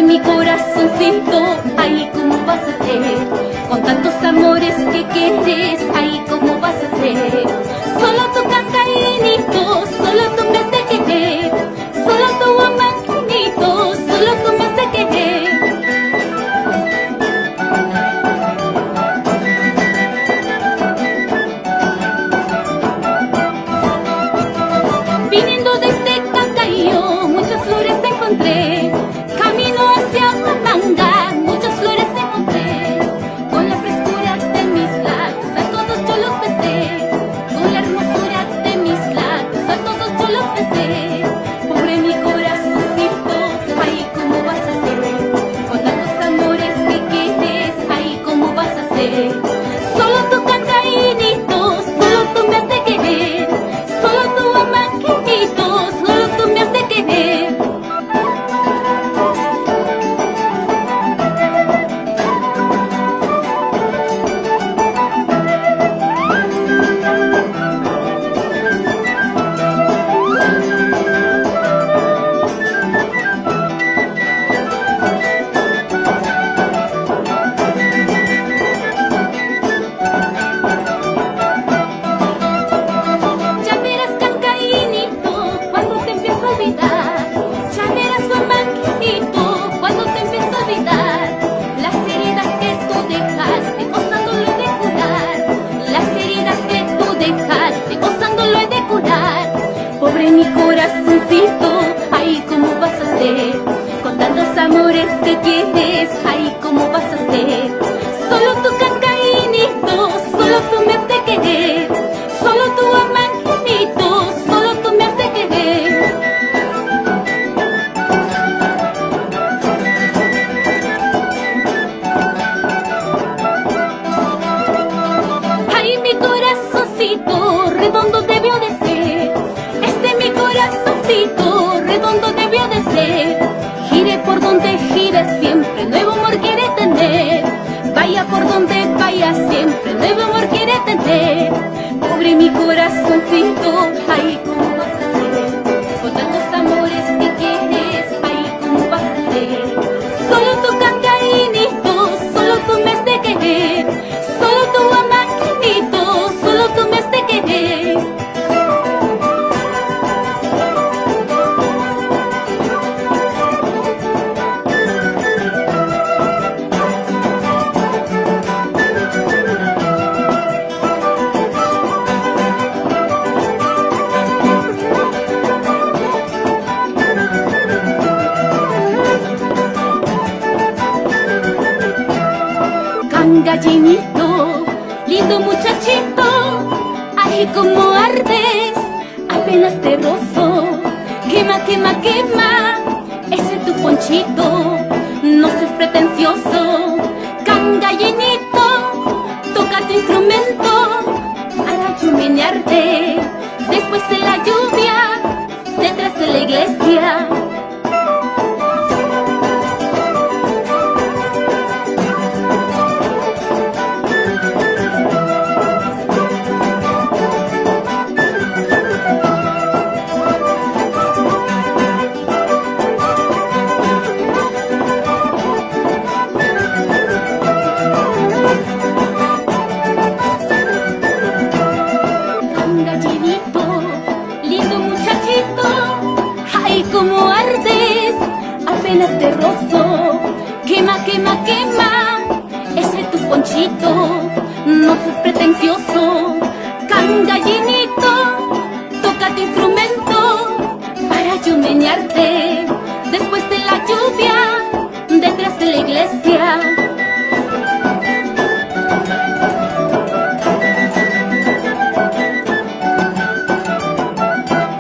Pobre mi corazoncito, ay, ¿cómo vas a hacer? Con tantos amores que quieres, ay, ¿cómo vas a hacer? Solo tu cantarinito, solo tú me has de querer. Solo tu amanquinito, solo tú me has de querer. Viniendo desde Cantayo, muchas flores encontré. Camino hacia Huamanga, muchas flores encontré. Con la frescura de mis labios, a todos yo los besé. Con la hermosura de mis labios, a todos yo los besé. Pobre mi corazoncito, ay, ¿cómo vas a hacer? Con tantos amores que quieres, ay, ¿cómo vas a hacer? Solo tu cantarinito, solo tú me has de querer. Solo tu amanquinito, solo tú me has de querer. Ya verás, cantarinito, cuando te empiezo a olvidar. Ya verás, amanquinito, cuando te empiezo a olvidar. Las heridas que tú dejaste, gozándolo he de curar. Las heridas que tú dejaste, gozándolo he de curar. Pobre mi corazoncito, ay, ¿cómo vas a hacer? Con tantos amores que quieres, ay, ¿cómo vas a hacer? Solo tu cantarinito, solo tú me has de querer. Solo tu amanquinito, solo tú me has de querer. Ay, mi corazoncito, redondo debió de ser. Mi corazoncito, redondo debió de ser. Gire por donde gire siempre, nuevo amor quiere tener. Vaya por donde vaya siempre, nuevo amor quiere tener. Pobre mi corazoncito, ay, ¿cómo vas a hacer? Con tantos amores que quieres, ay, ¿cómo vas a hacer? Solo tu cantarinito, solo tú me has de querer. Solo tu amanquinito, solo tú me has de querer. Gallinito, lindo muchachito, ay, cómo ardes, apenas te rozo. Quema, quema, quema, ese es tu ponchito, no seas pretencioso. Gallinito, toca tu instrumento, para yo menearte. Después de la lluvia, detrás de la iglesia. Como ardes, apenas te rozo. Quema, quema, quema, ese es tu ponchito, no seas pretencioso. Gallinito, toca tu instrumento, para yo menearte. Después de la lluvia, detrás de la iglesia.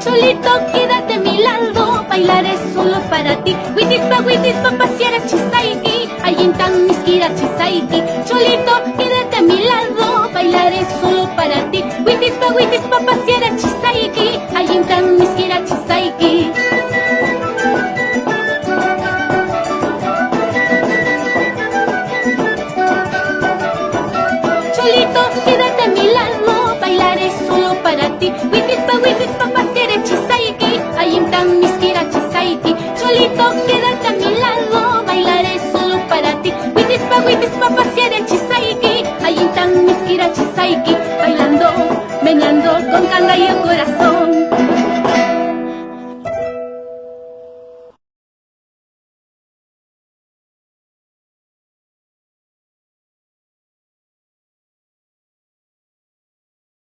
Cholito, quédate a mi lado, bailaré solo para ti. Witispa, pasear a Chisaiki, Ayintan, Miskira, Chisaiki. Cholito, quédate a mi lado, bailaré solo para ti. Witispa, pasear a Chisaiki, Ayintan, Miskira, Chisaiki. Cholito, quédate a mi lado, bailaré solo para ti. Witispa, pasear a Chisaiki, Ayintan, Miskira, Chisaiki. Cholito, quédate a mi lado, bailaré frío corazón.